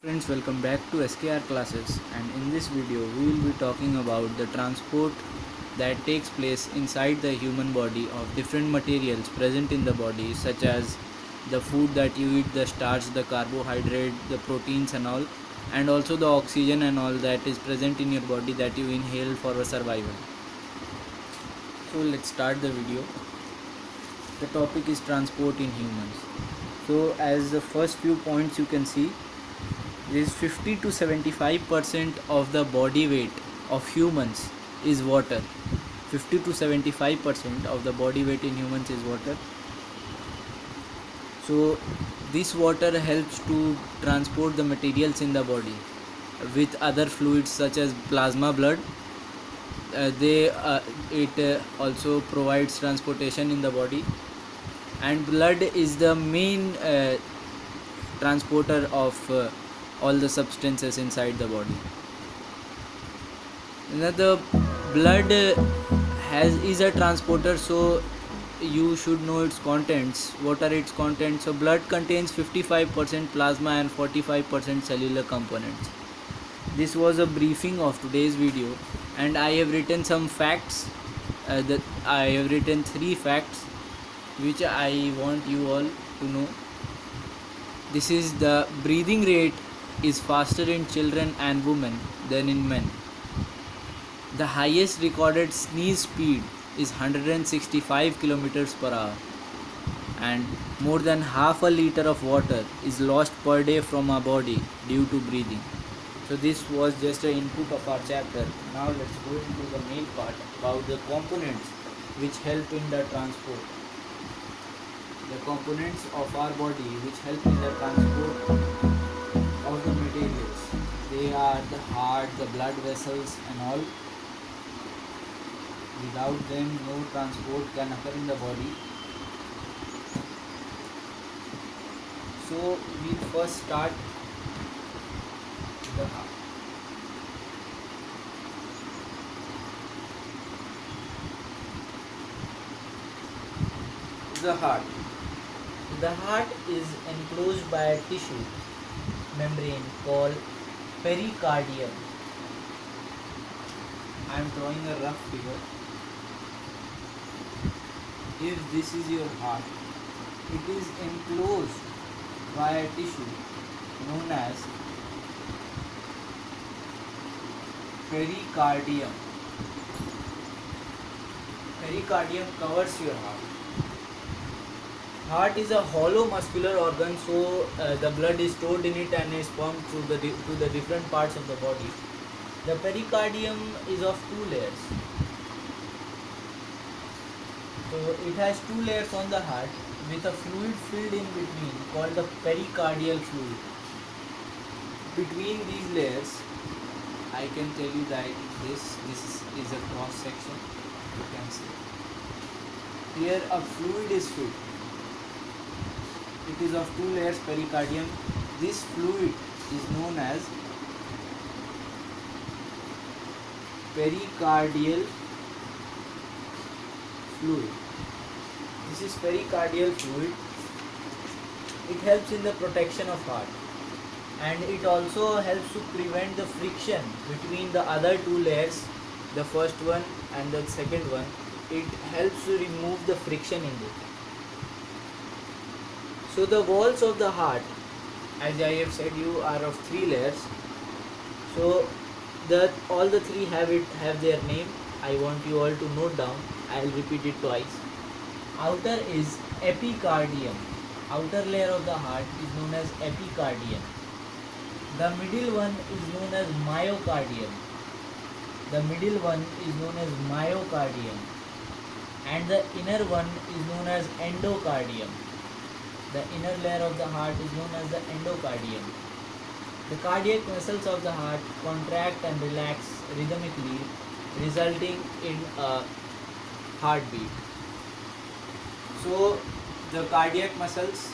Friends, welcome back to SKR classes, and in this video we will be talking about the transport that takes place inside the human body of different materials present in the body, such as the food that you eat, the starch, the carbohydrate, the proteins and all, and also the oxygen and all that is present in your body that you inhale for survival. So let's start the video. The topic is transport in humans. So as the first few points you can see, is 50 to 75% of the body weight of humans is water. 50 to 75% of the body weight in humans is water. So this water helps to transport the materials in the body with other fluids such as plasma blood. It also provides transportation in the body, and blood is the main transporter of all the substances inside the body. The blood is a transporter, so you should know its contents. What are its contents? So blood contains 55% plasma and 45% cellular components. This was a briefing of today's video, and I have written some facts. That I have written 3 facts which I want you all to know. This is the breathing rate is faster in children and women than in men. The highest recorded sneeze speed is 165 kilometers per hour, and more than half a liter of water is lost per day from our body due to breathing. So this was just an input of our chapter. Now let's go into the main part about the components which help in the transport. The components of our body which help in the transport of the materials. They are the heart, the blood vessels and all. Without them, no transport can occur in the body. So we first start with the heart. The heart. The heart is enclosed by a tissue membrane called pericardium. I am drawing a rough figure. If this is your heart, it is enclosed by a tissue known as pericardium. Pericardium covers your heart. Heart is a hollow muscular organ, so the blood is stored in it and is pumped to the different parts of the body. The pericardium is of 2 layers. So it has 2 layers on the heart with a fluid filled in between called the pericardial fluid. Between these layers, I can tell you that this is a cross section. You can see here a fluid is filled. It is of 2 layers pericardium. This fluid is known as pericardial fluid. This is pericardial fluid. It helps in the protection of heart, and it also helps to prevent the friction between the other 2 layers, the first one and the second one. It helps to remove the friction in it. So the walls of the heart, as I have said you, are of 3 layers. So all the 3 have their name. I want you all to note down. I will repeat it twice. Outer is epicardium. Outer layer of the heart is known as epicardium. The middle one is known as myocardium. The middle one is known as myocardium. And the inner one is known as endocardium. The inner layer of the heart is known as the endocardium. The cardiac muscles of the heart contract and relax rhythmically, resulting in a heartbeat. So the cardiac muscles,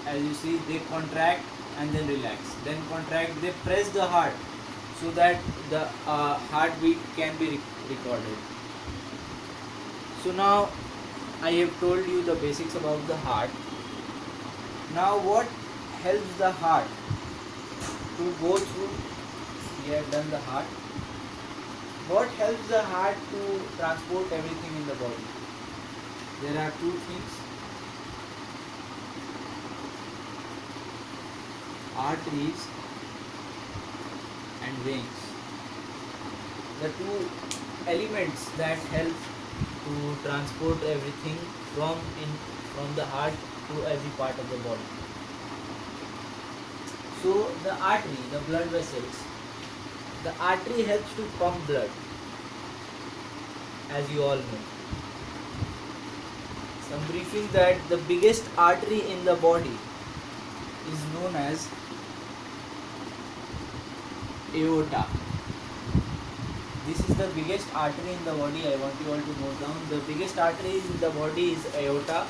as you see, they contract and then relax. Then contract, they press the heart so that the heartbeat can be recorded. So now I have told you the basics about the heart. Now what helps the heart to go through, we have done the heart. What helps the heart to transport everything in the body? There are two things: arteries and veins. The two elements that help to transport everything from the heart to every part of the body. So the artery, the blood vessels, the artery helps to pump blood, as you all know. Some briefing that the biggest artery in the body is known as aorta. This is the biggest artery in the body. I want you all to note down. The biggest artery in the body is aorta.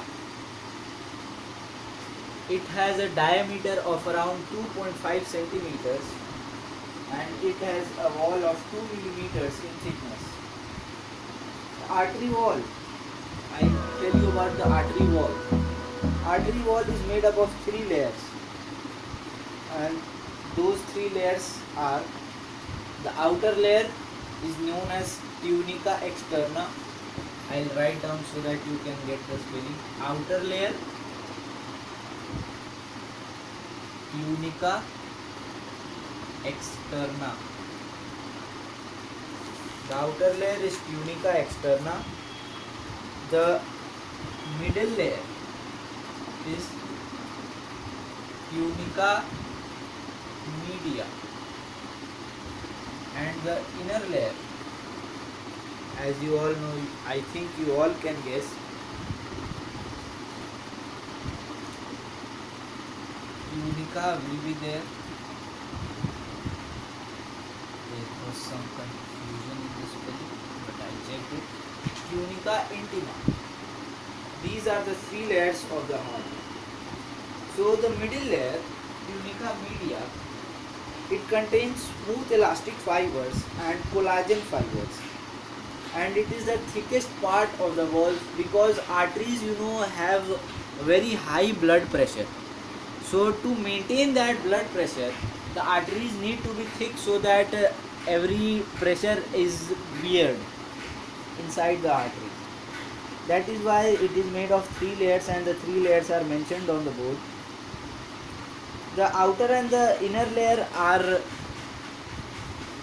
It has a diameter of around 2.5 centimeters and it has a wall of 2 millimeters in thickness. The artery wall. I tell you about the artery wall. Artery wall is made up of 3 layers, and those 3 layers are: the outer layer is known as tunica externa. I'll write down so that you can get the spelling. Outer layer, tunica externa. The outer layer is tunica externa. The middle layer is tunica media, and the inner layer, as you all know, I think you all can guess, tunica will be there. There was some confusion in the spelling, but I checked it. Tunica intima. These are the 3 layers of the heart. So the middle layer, tunica media, it contains smooth elastic fibers and collagen fibers, and it is the thickest part of the wall because arteries, have very high blood pressure. So to maintain that blood pressure, the arteries need to be thick so that every pressure is beared inside the artery. That is why it is made of 3 layers, and the 3 layers are mentioned on the board. The outer and the inner layer are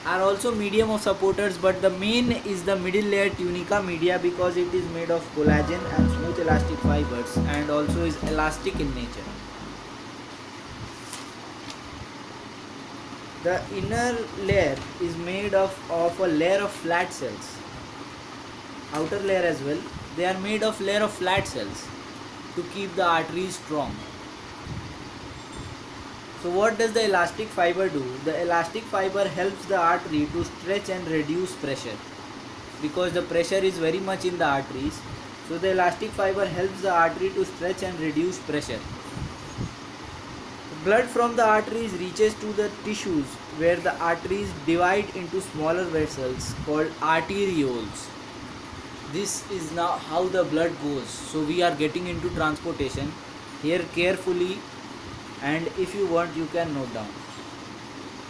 also medium of supporters, but the main is the middle layer, tunica media, because it is made of collagen and smooth elastic fibers and also is elastic in nature. The inner layer is made of a layer of flat cells. Outer layer as well. They are made of layer of flat cells to keep the arteries strong. So what does the elastic fiber do? The elastic fiber helps the artery to stretch and reduce pressure, because the pressure is very much in the arteries. So the elastic fiber helps the artery to stretch and reduce pressure. Blood from the arteries reaches to the tissues where the arteries divide into smaller vessels called arterioles. This is now how the blood goes. So we are getting into transportation here carefully, and if you want you can note down.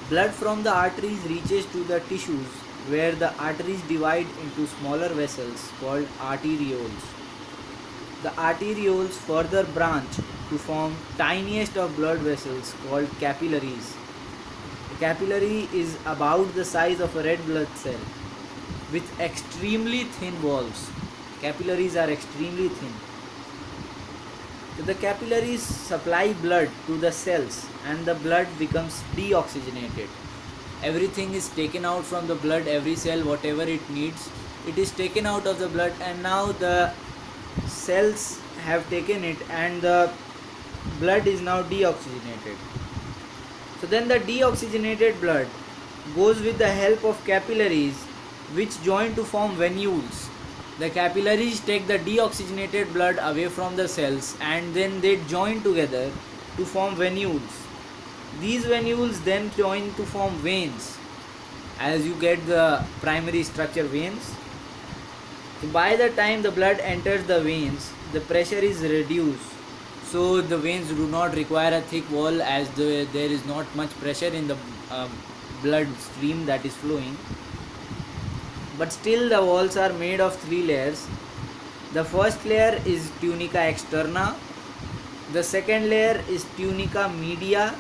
Blood from the arteries reaches to the tissues where the arteries divide into smaller vessels called arterioles. The arterioles further branch to form tiniest of blood vessels called capillaries. The capillary is about the size of a red blood cell with extremely thin walls. Capillaries are extremely thin. So the capillaries supply blood to the cells and the blood becomes deoxygenated. Everything is taken out from the blood, every cell, whatever it needs, it is taken out of the blood, and now the cells have taken it and the blood is now deoxygenated. So then the deoxygenated blood goes with the help of capillaries which join to form venules. The capillaries take the deoxygenated blood away from the cells and then they join together to form venules. These venules then join to form veins, as you get the primary structure veins. So by the time the blood enters the veins, the pressure is reduced So the veins do not require a thick wall, as there is not much pressure in the blood stream that is flowing. But still the walls are made of 3 layers. The first layer is tunica externa, the second layer is tunica media,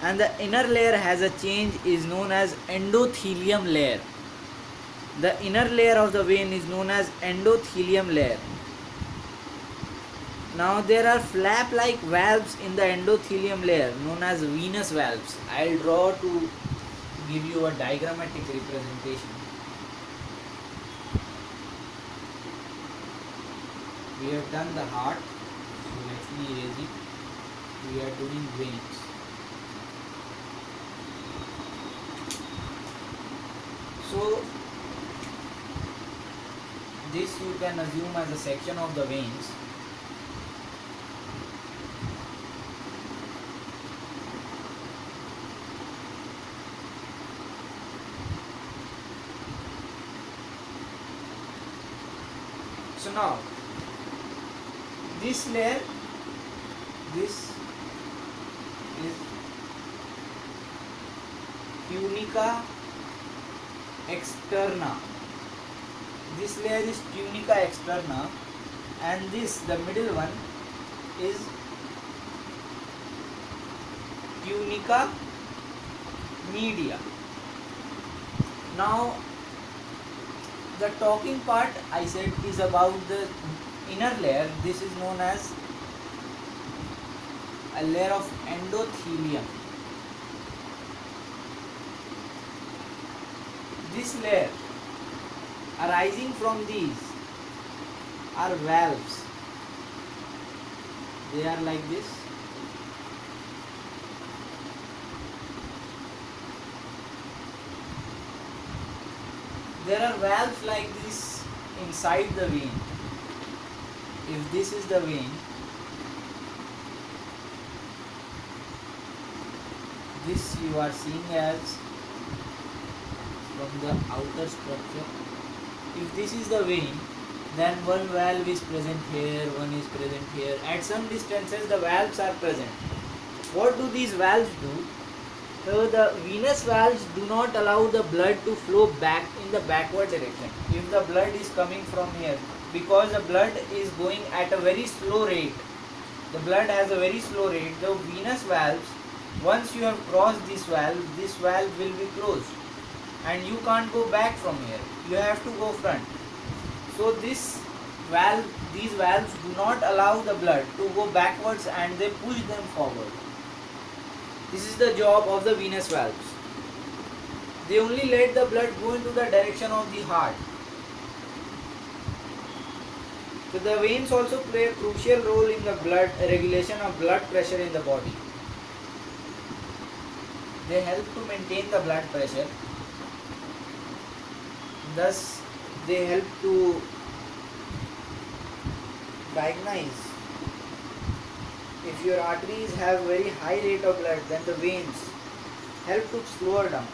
and the inner layer has a change, is known as endothelium layer. The inner layer of the vein is known as endothelium layer. Now there are flap like valves in the endothelium layer known as venous valves. I'll draw to give you a diagrammatic representation. We have done the heart, so let me erase it. We are doing veins. So this you can assume as a section of the veins. So now this layer, this is tunica externa. This layer is tunica externa, and this, the middle one, is tunica media. Now the talking part I said is about the inner layer. This is known as a layer of endothelium. This layer, arising from these, are valves. They are like this. There are valves like this inside the vein. If this is the vein, this you are seeing as from the outer structure. If this is the vein, then one valve is present here, one is present here. At some distances the valves are present. What do these valves do? So the venous valves do not allow the blood to flow back in the backward direction. If the blood is coming from here, because the blood is going at a very slow rate, the blood has a very slow rate, the venous valves, once you have crossed this valve will be closed and you can't go back from here. You have to go front. So these valves do not allow the blood to go backwards and they push them forward. This is the job of the venous valves. They only let the blood go into the direction of the heart. So the veins also play a crucial role in the blood regulation of blood pressure in the body. They help to maintain the blood pressure. Thus, they help to diagnose. If your arteries have very high rate of blood, then the veins help to slow her down.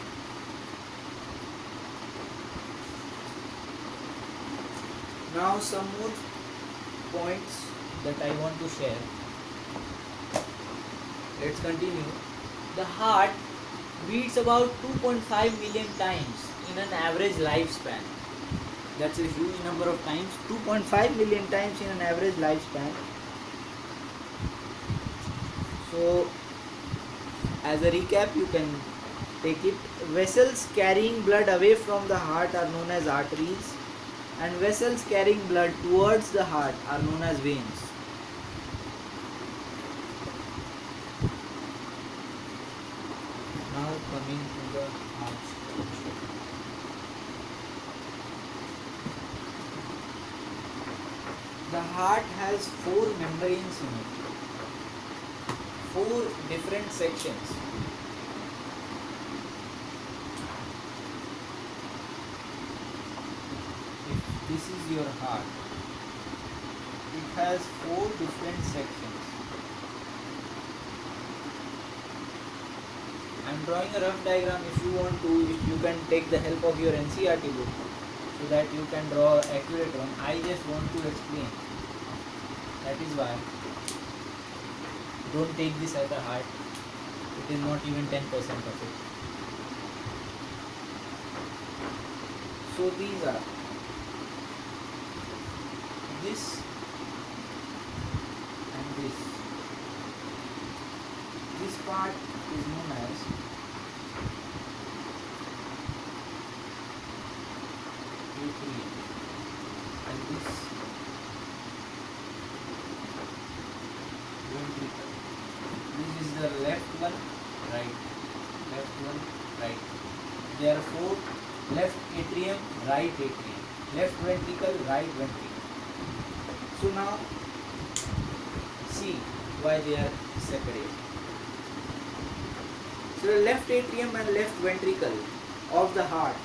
Now some more points that I want to share. Let's continue. The heart beats about 2.5 million times in an average lifespan. That's a huge number of times. 2.5 million times in an average lifespan. So, as a recap, you can take it. Vessels carrying blood away from the heart are known as arteries, and vessels carrying blood towards the heart are known as veins. Now coming to the heart structure. The heart has 4 membranes in it. 4 different sections. If this is your heart, it has 4 different sections. I am drawing a rough diagram. If you want to, you can take the help of your NCERT book so that you can draw accurate one. I just want to explain. That is why. Don't take this as a heart. It is not even 10% of it. So these are this and this. This part is known as atrium, and this ventricle. This is the left one, right, left one, right. Therefore, left atrium, right atrium, left ventricle, right ventricle. So now, see why they are separate. So the left atrium and left ventricle of the heart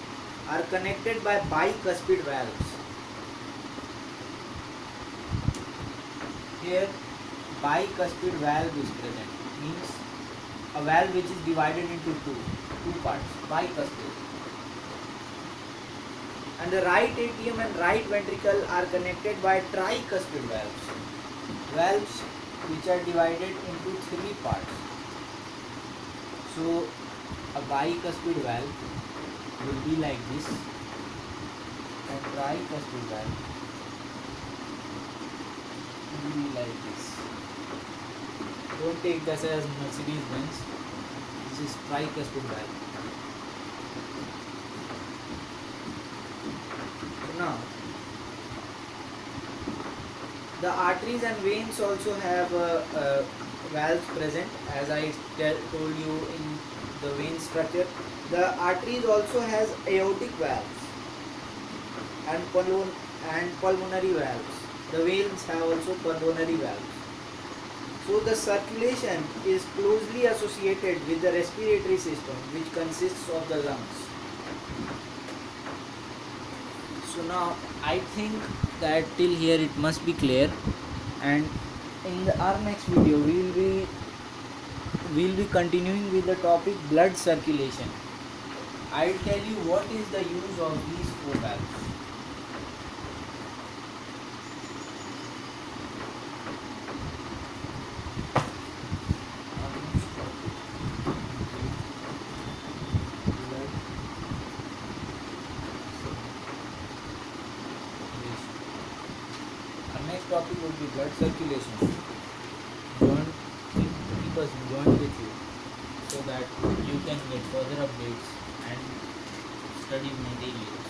are connected by bicuspid valves. Here, bicuspid valve is present, means a valve which is divided into two parts, bicuspid. And the right atrium and right ventricle are connected by tricuspid valves, valves which are divided into three parts. So a bicuspid valve will be like this, and tricuspid valve will be like this. Don't take this as Mercedes Benz. This is tricuspid valve. So now, the arteries and veins also have valves present, as I told you in the vein structure. The arteries also has aortic valves and pulmonary valves. The veins have also pulmonary valves. So the circulation is closely associated with the respiratory system, which consists of the lungs. So now I think that till here it must be clear, and in our next video we will be continuing with the topic blood circulation. I'll tell you what is the use of these four valves. Our next topic will be blood circulation. Keep us joined with you so that you can get further updates and study material.